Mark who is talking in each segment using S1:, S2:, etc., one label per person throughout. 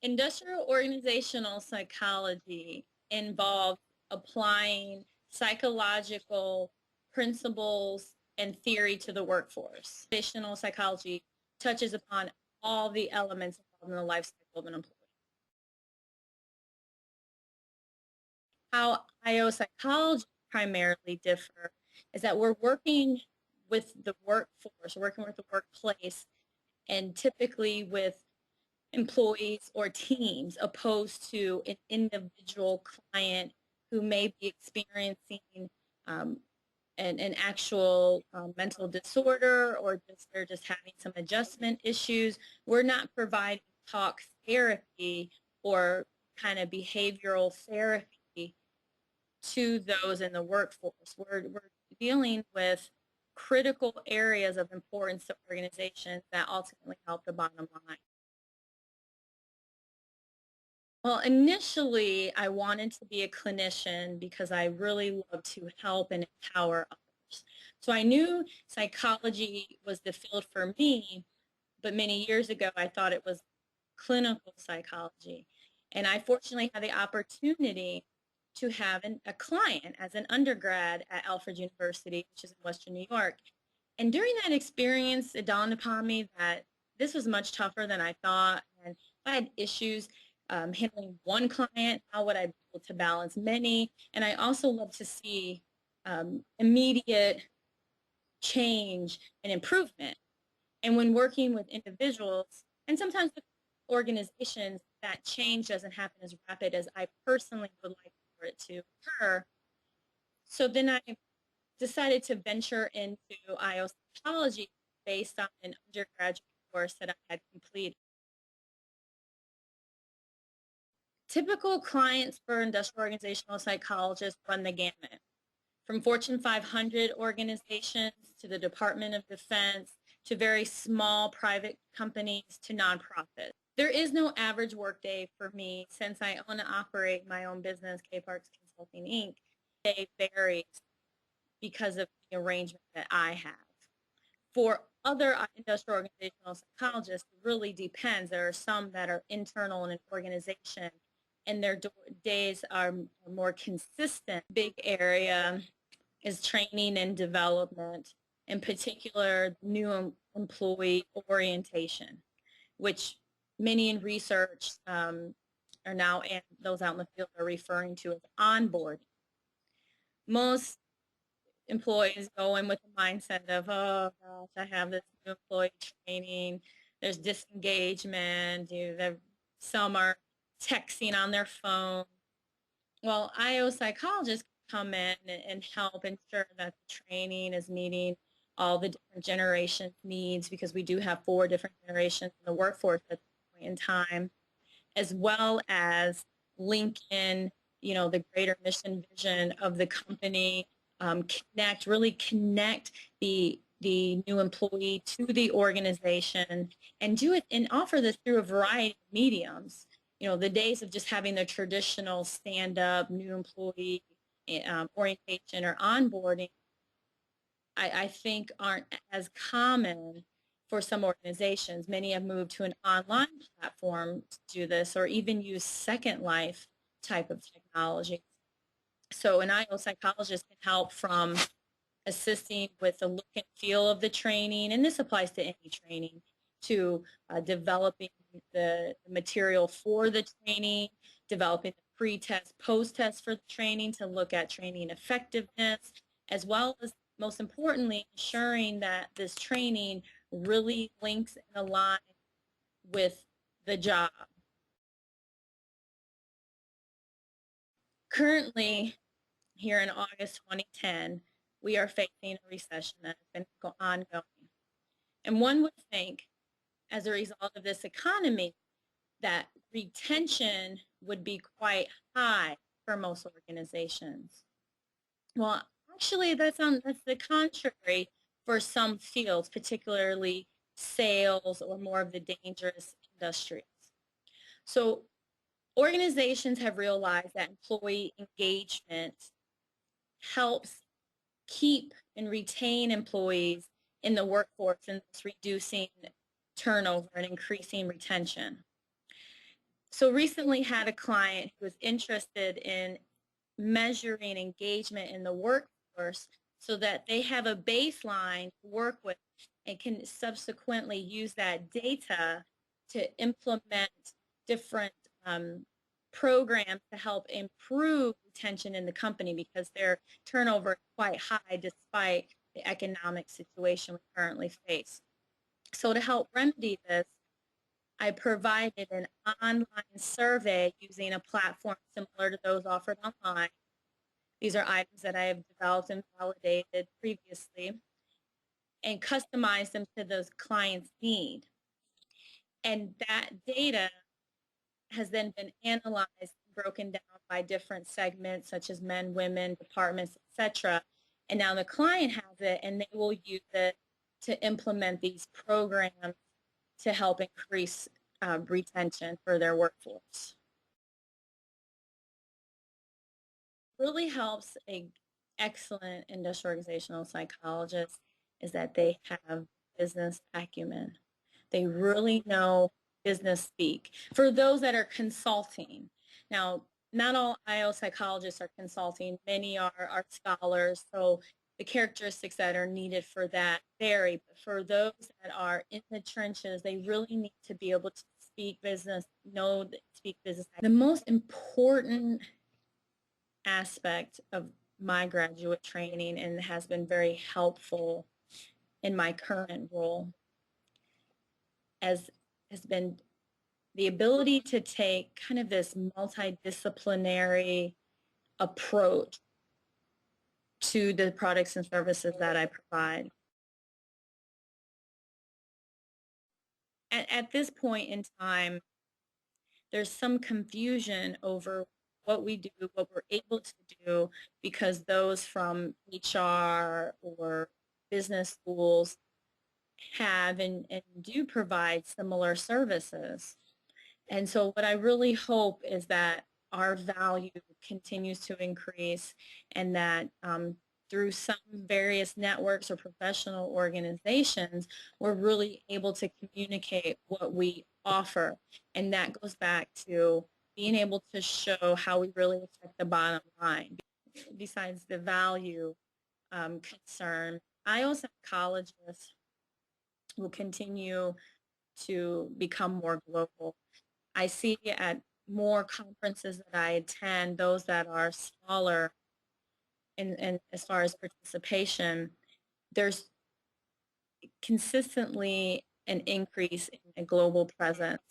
S1: Industrial organizational psychology involves applying psychological principles and theory to the workforce. Organizational psychology touches upon all the elements involved in the life cycle of an employee. How IO psychology primarily differ is that we're working with the workforce, working with the workplace, and typically with employees or teams opposed to an individual client who may be experiencing um, an actual mental disorder, or they're just having some adjustment issues. We're not providing talk therapy or kind of behavioral therapy to those in the workforce. We're dealing with critical areas of importance to organizations that ultimately help the bottom line. Well, initially, I wanted to be a clinician because I really love to help and empower others. So I knew psychology was the field for me, but many years ago, I thought it was clinical psychology. And I fortunately had the opportunity to have a client as an undergrad at Alfred University, which is in Western New York. And during that experience, it dawned upon me that this was much tougher than I thought. And I had issues handling one client. How would I be able to balance many? And I also love to see immediate change and improvement. And when working with individuals, and sometimes with organizations, that change doesn't happen as rapid as I personally would like for it to occur. So then I decided to venture into IO psychology based on an undergraduate course that I had completed. Typical clients for industrial organizational psychologists run the gamut, from Fortune 500 organizations to the Department of Defense to very small private companies to nonprofits. There is no average workday for me since I own and operate my own business, K Parks Consulting, Inc. It varies because of the arrangement that I have. For other industrial organizational psychologists, it really depends. There are some that are internal in an organization and their days are more consistent. Big area is training and development, in particular new employee orientation, which many in research are now, and those out in the field are referring to as onboarding. Most employees go in with the mindset of, oh gosh, I have this new employee training, there's disengagement, some are texting on their phone. Well, IO psychologists come in and help ensure that the training is meeting all the different generations' needs, because we do have 4 different generations in the workforce at this point in time, as well as link in, the greater mission vision of the company, really connect the new employee to the organization, and do it and offer this through a variety of mediums. The days of just having the traditional stand-up new employee orientation or onboarding, I think aren't as common for some organizations. Many have moved to an online platform to do this, or even use Second Life type of technology. So an IO psychologist can help from assisting with the look and feel of the training, and this applies to any training, to developing the material for the training, developing the pre-test, post-test for the training to look at training effectiveness, as well as, most importantly, ensuring that this training really links and aligns with the job. Currently, here in August 2010, we are facing a recession that has been ongoing. And one would think, as a result of this economy, that retention would be quite high for most organizations. Well, actually, that's the contrary for some fields, particularly sales or more of the dangerous industries. So organizations have realized that employee engagement helps keep and retain employees in the workforce, and thus reducing turnover and increasing retention. So recently had a client who was interested in measuring engagement in the workforce so that they have a baseline to work with and can subsequently use that data to implement different programs to help improve retention in the company because their turnover is quite high despite the economic situation we currently face. So to help remedy this, I provided an online survey using a platform similar to those offered online. These are items that I have developed and validated previously and customized them to those clients' need. And that data has then been analyzed and broken down by different segments such as men, women, departments, etc. And now the client has it and they will use it to implement these programs to help increase retention for their workforce. Really helps a excellent industrial organizational psychologist is that they have business acumen. They really know business speak. For those that are consulting, now not all IO psychologists are consulting. Many are scholars, so the characteristics that are needed for that vary. But for those that are in the trenches, they really need to be able to speak business, speak business. The most important aspect of my graduate training and has been very helpful in my current role has been the ability to take kind of this multidisciplinary approach to the products and services that I provide. At this point in time, there's some confusion over what we do, what we're able to do, because those from HR or business schools have and do provide similar services. And so what I really hope is that our value continues to increase and that through some various networks or professional organizations, we're really able to communicate what we offer. And that goes back to being able to show how we really affect the bottom line. Besides the value concern, IO psychologists will continue to become more global. I see at more conferences that I attend, those that are smaller in as far as participation, there's consistently an increase in a global presence.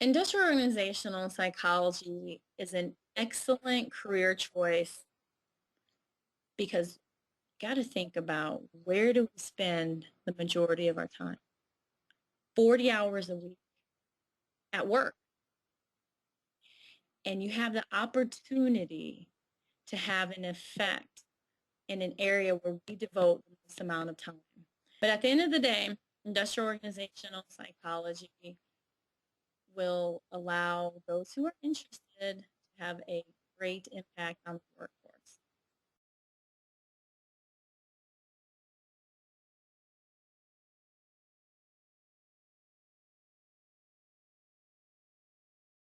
S1: Industrial organizational psychology is an excellent career choice because you got to think about where do we spend the majority of our time? 40 hours a week at work. And you have the opportunity to have an effect in an area where we devote the most amount of time. But at the end of the day, industrial organizational psychology will allow those who are interested to have a great impact on the workforce.